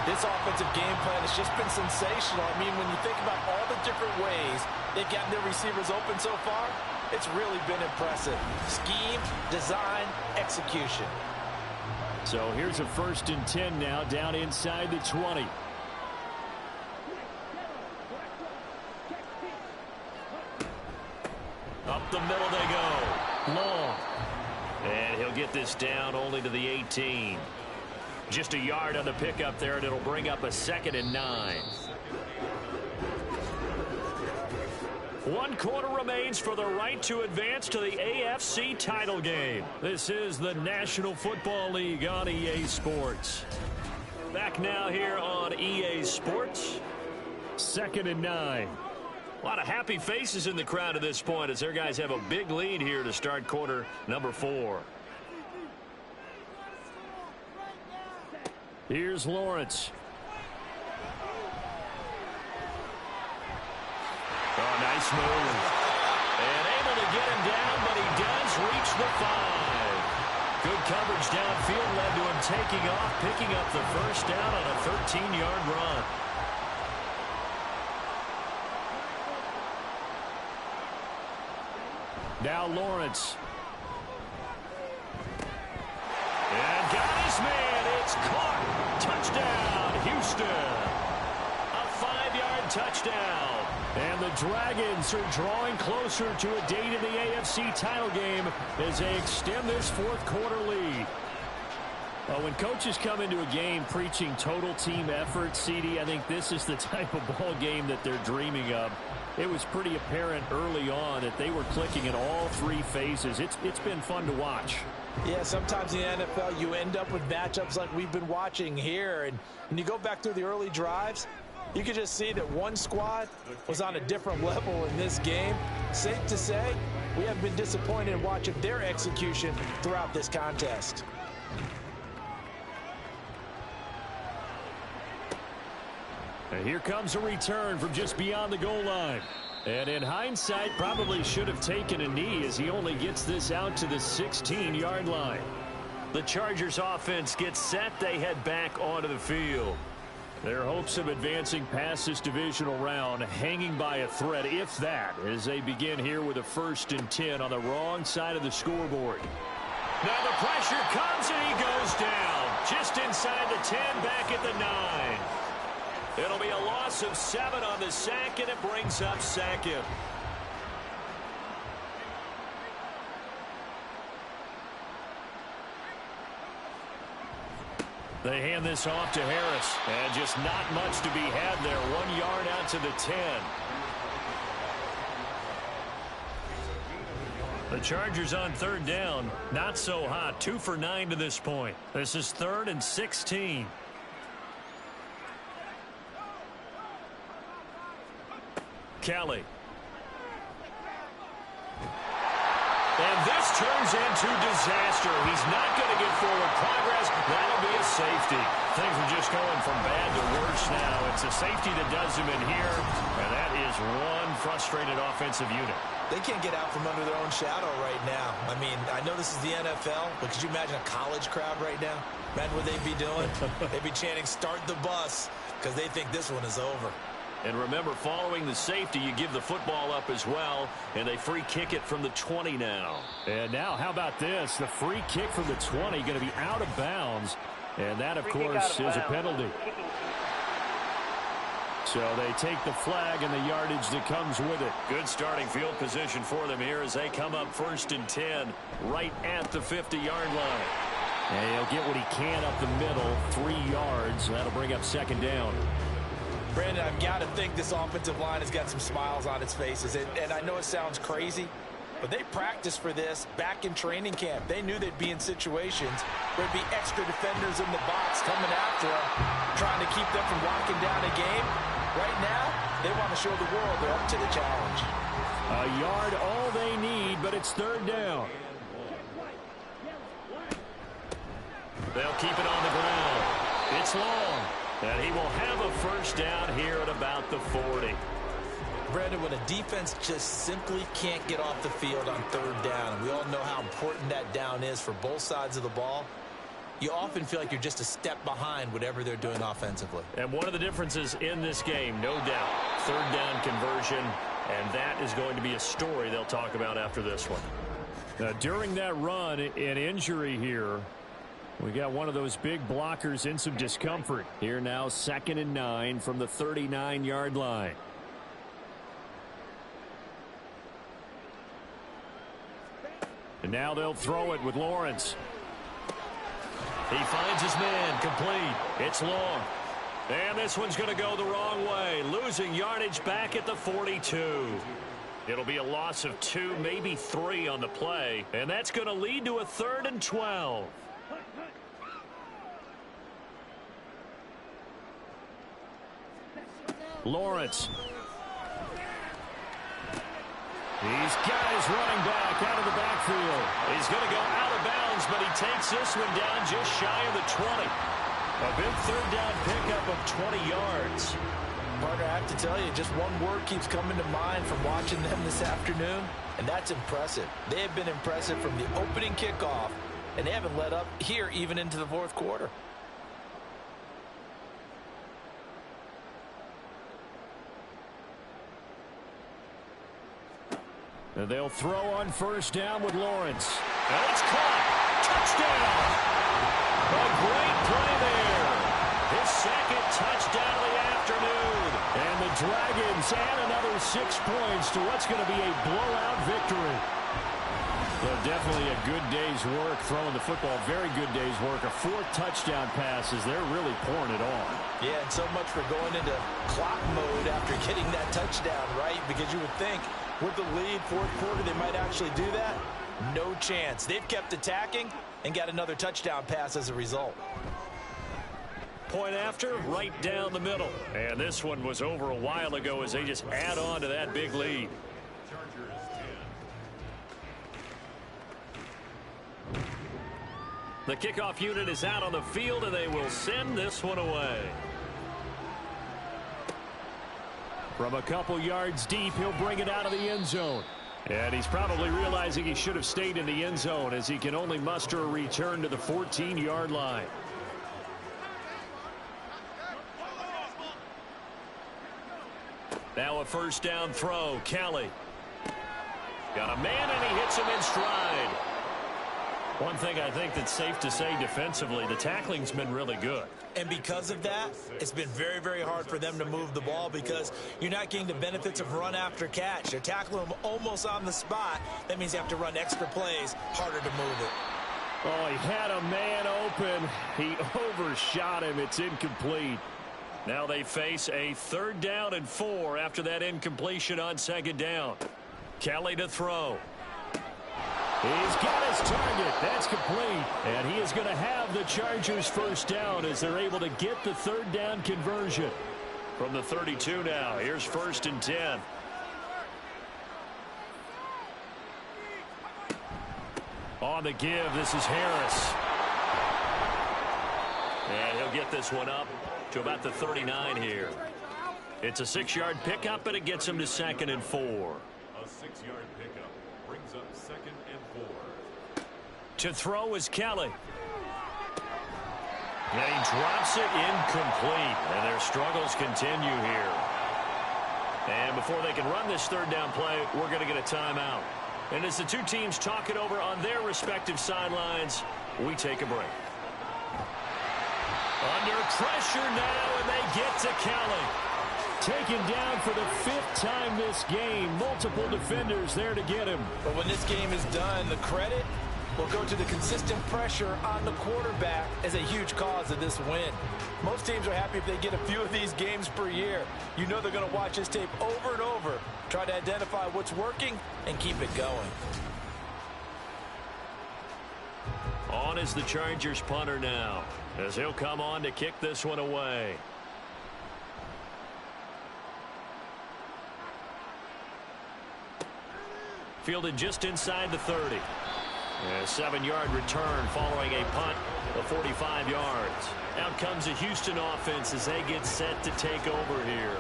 S3: This offensive game plan has just been sensational. I mean, when you think about all the different ways they've gotten their receivers open so far, it's really been impressive. Scheme, design, execution.
S4: So here's a 1st and 10 now, down inside the 20.
S2: Up the middle they go. Long. And he'll get this down only to the 18. Just a yard on the pickup there, and it'll bring up a 2nd and 9. 1 quarter remains for the right to advance to the AFC title game. This is the National Football League on EA Sports. Back now here on EA Sports.
S4: 2nd and 9.
S2: A lot of happy faces in the crowd at this point as their guys have a big lead here to start quarter number 4.
S4: Here's Lawrence.
S2: Oh, nice move. And able to get him down, but he does reach the 5. Good coverage downfield led to him taking off, picking up the 1st down on a 13-yard run.
S4: Now Lawrence.
S2: And got his man. It's caught. Touchdown, Houston. A 5-yard touchdown.
S4: And the Dragons are drawing closer to a date in the AFC title game as they extend this 4th quarter lead. Well, when coaches come into a game preaching total team effort, CD, I think this is the type of ball game that they're dreaming of. It was pretty apparent early on that they were clicking in all three phases. It's been fun to watch.
S3: Yeah, sometimes in the NFL you end up with matchups like we've been watching here. And when you go back through the early drives, you can just see that one squad was on a different level in this game. Safe to say, we have been disappointed in watching their execution throughout this contest.
S4: And here comes a return from just beyond the goal line. And in hindsight, probably should have taken a knee as he only gets this out to the 16-yard line.
S2: The Chargers offense gets set. They head back onto the field.
S4: Their hopes of advancing past this divisional round hanging by a thread, if that, as they begin here with a 1st and 10 on the wrong side of the scoreboard.
S2: Now the pressure comes and he goes down. Just inside the 10, back at the 9. It'll be a loss of 7 on the sack, and it brings up 2nd.
S4: They hand this off to Harris. And just not much to be had there. 1 yard out to the 10. The Chargers on 3rd down. Not so hot. 2 for 9 to this point. This is 3rd and 16. Kelly.
S2: And this turns into disaster. He's not going to get forward progress. That'll be a safety.
S4: Things are just going from bad to worse now. It's a safety that does him in here, and that is one frustrated offensive unit.
S3: They can't get out from under their own shadow right now. I mean, I know this is the NFL, but could you imagine a college crowd right now? Imagine what they'd be doing. They'd be chanting, "Start the bus," because they think this one is over.
S2: And remember, following the safety, you give the football up as well, and they free kick it from the 20 now.
S4: And now, how about this? The free kick from the 20 going to be out of bounds, and that, of course, is a penalty. So they take the flag and the yardage that comes with it.
S2: Good starting field position for them here as they come up 1st and 10 right at the 50-yard line.
S4: And he'll get what he can up the middle, 3 yards. That'll bring up 2nd down.
S3: Brandon, I've got to think this offensive line has got some smiles on its faces. And I know it sounds crazy, but they practiced for this back in training camp. They knew they'd be in situations where there'd be extra defenders in the box coming after them, trying to keep them from locking down a game. Right now, they want to show the world they're up to the challenge.
S4: A yard all they need, but it's 3rd down.
S2: They'll keep it on the ground. It's long. And he will have a 1st down here at about the 40.
S3: Brandon, when a defense just simply can't get off the field on 3rd down, and we all know how important that down is for both sides of the ball, you often feel like you're just a step behind whatever they're doing offensively.
S2: And one of the differences in this game, no doubt, 3rd down conversion, and that is going to be a story they'll talk about after this one.
S4: During that run, an injury here. We got one of those big blockers in some discomfort. Here now, 2nd and 9 from the 39-yard line. And now they'll throw it with Lawrence.
S2: He finds his man, complete. It's long. And this one's going to go the wrong way. Losing yardage back at the 42. It'll be a loss of 2, maybe 3 on the play. And that's going to lead to a 3rd and 12.
S4: Lawrence. These guys running back out of the backfield.
S2: He's going to go out of bounds, but he takes this one down just shy of the 20. A big 3rd down pickup of 20 yards.
S3: Partner, I have to tell you, just one word keeps coming to mind from watching them this afternoon, and that's impressive. They have been impressive from the opening kickoff, and they haven't let up here even into the 4th quarter.
S4: And they'll throw on 1st down with Lawrence.
S2: And it's caught. Touchdown. A great play there. His 2nd touchdown of the afternoon.
S4: And the Dragons add another 6 points to what's going to be a blowout victory. Well, definitely a good day's work throwing the football. Very good day's work. A 4th touchdown passes. They're really pouring it on.
S3: Yeah, and so much for going into clock mode after getting that touchdown, right? Because you would think with the lead, 4th quarter, they might actually do that. No chance. They've kept attacking and got another touchdown pass as a result.
S4: Point after, right down the middle. And this one was over a while ago as they just add on to that big lead. The kickoff unit is out on the field, and they will send this one away. From a couple yards deep, he'll bring it out of the end zone. And he's probably realizing he should have stayed in the end zone as he can only muster a return to the 14-yard line. Now a first down throw. Kelly. Got a man, and he hits him in stride. One thing I think that's safe to say defensively, the tackling's been really good.
S3: And because of that, it's been very, very hard for them to move the ball because you're not getting the benefits of run after catch. They're tackling them almost on the spot. That means you have to run extra plays, harder to move it.
S4: Oh, he had a man open. He overshot him. It's incomplete. Now they face a 3rd down and 4 after that incompletion on 2nd down. Kelly to throw. He's got his target. That's complete. And he is going to have the Chargers first down as they're able to get the 3rd down conversion. From the 32 now, here's 1st and 10. On the give, this is Harris. And he'll get this one up to about the 39 here. It's a 6-yard pickup, and it gets him to 2nd and 4.
S6: A 6-yard pickup brings up 2nd and 4.
S4: To throw is Kelly. And he drops it incomplete. And their struggles continue here. And before they can run this 3rd down play, we're going to get a timeout. And as the two teams talk it over on their respective sidelines, we take a break. Under pressure now, and they get to Kelly. Taken down for the 5th time this game. Multiple defenders there to get him.
S3: But when this game is done, the credit will go to the consistent pressure on the quarterback as a huge cause of this win. Most teams are happy if they get a few of these games per year. You know they're going to watch this tape over and over, try to identify what's working, and keep it going.
S4: On is the Chargers punter now, as he'll come on to kick this one away. Fielded just inside the 30. A 7-yard return following a punt of 45 yards. Out comes the Houston offense as they get set to take over here.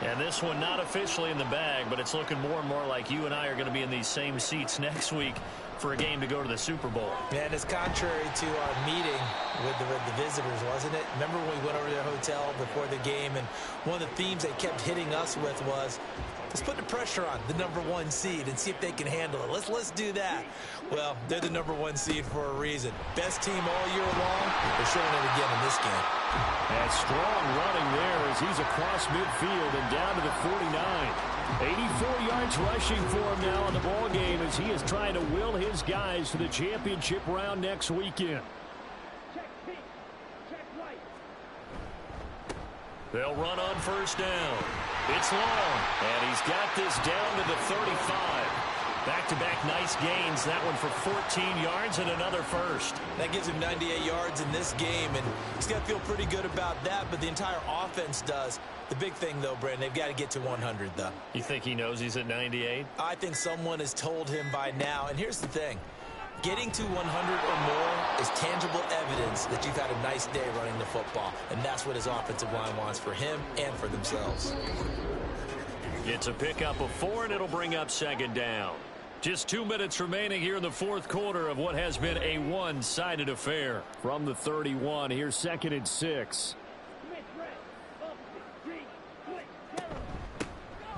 S4: And this one not officially in the bag, but it's looking more and more like you and I are going to be in these same seats next week for a game to go to the Super Bowl.
S3: And it's contrary to our meeting with the visitors, wasn't it? Remember when we went over to their hotel before the game, and one of the themes they kept hitting us with was, let's put the pressure on the #1 seed and see if they can handle it. Let's do that. Well, they're the #1 seed for a reason. Best team all year long. They're showing it again in this game.
S4: And strong running there as he's across midfield and down to the 49. 84 yards rushing for him now in the ball game as he is trying to will his guys to the championship round next weekend. They'll run on first down. It's long, and he's got this down to the 35. Back-to-back nice gains. That one for 14 yards and another first.
S3: That gives him 98 yards in this game, and he's got to feel pretty good about that, but the entire offense does. The big thing, though, Brandon, they've got to get to 100, though.
S4: You think he knows he's at 98?
S3: I think someone has told him by now, and here's the thing. Getting to 100 or more is tangible evidence that you've had a nice day running the football, and that's what his offensive line wants for him and for themselves.
S4: It's a pickup of 4, and it'll bring up second down. Just 2 minutes remaining here in the fourth quarter of what has been a one-sided affair. From the 31, here's 2nd and 6.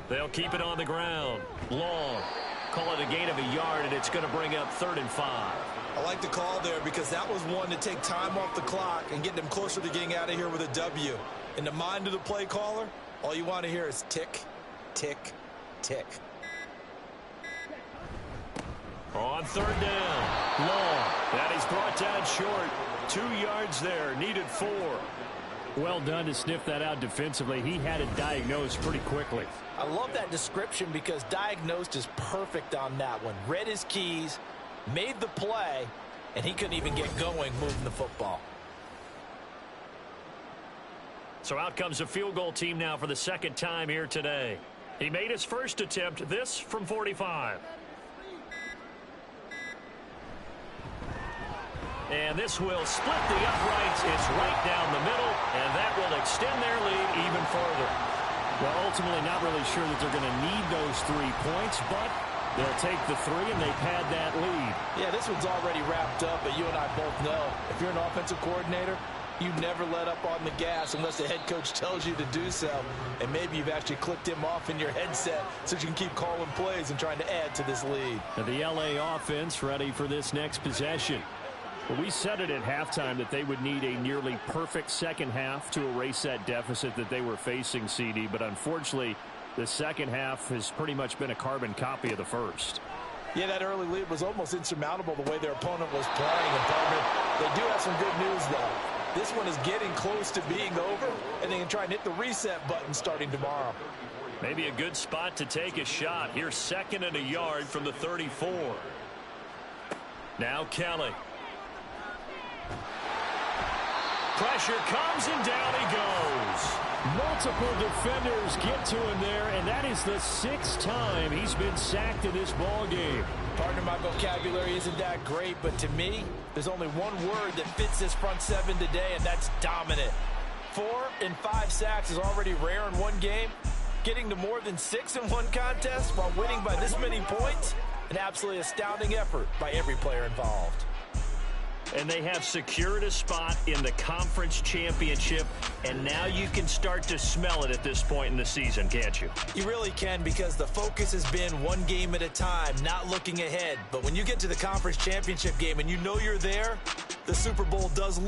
S4: They'll keep it on the ground. Long. Call it a gain of a yard, and it's going to bring up 3rd and 5.
S3: I like the call there because that was one to take time off the clock and get them closer to getting out of here with a W. In the mind of the play caller, all you want to hear is tick, tick, tick.
S2: On third down, long. That is brought down short. 2 yards there, needed 4.
S4: Well done to sniff that out defensively. He had it diagnosed pretty quickly.
S3: I love that description because diagnosed is perfect on that one. Read his keys, made the play, and he couldn't even get going moving the football.
S2: So out comes a field goal team now for the second time here today. He made his first attempt, this from 45. And this will split the uprights. It's right down the middle, and that will extend their lead even further.
S4: Well, ultimately not really sure that they're going to need those 3 points, but they'll take the 3 and they've had that lead.
S3: Yeah, this one's already wrapped up, but you and I both know if you're an offensive coordinator, you never let up on the gas unless the head coach tells you to do so. And maybe you've actually clicked him off in your headset so you can keep calling plays and trying to add to this lead.
S4: And the LA offense ready for this next possession. Well, we said it at halftime that they would need a nearly perfect second half to erase that deficit that they were facing, CD. But unfortunately, the second half has pretty much been a carbon copy of the first.
S3: Yeah, that early lead was almost insurmountable the way their opponent was playing. And partner, they do have some good news, though. This one is getting close to being over, and they can try and hit the reset button starting tomorrow.
S2: Maybe a good spot to take a shot. Here's 2nd and a yard from the 34. Now Kelly. Pressure comes, and down he goes.
S4: Multiple defenders get to him there, and that is the 6th time he's been sacked in this ball game.
S3: Partner, my vocabulary isn't that great, but to me, there's only one word that fits this front 7 today, and that's dominant. 4 and 5 sacks is already rare in one game. Getting to more than 6 in one contest while winning by this many points, an absolutely astounding effort by every player involved.
S2: And they have secured a spot in the conference championship, and now you can start to smell it at this point in the season, can't you?
S3: You really can, because the focus has been one game at a time, not looking ahead. But when you get to the conference championship game and you know you're there, the Super Bowl does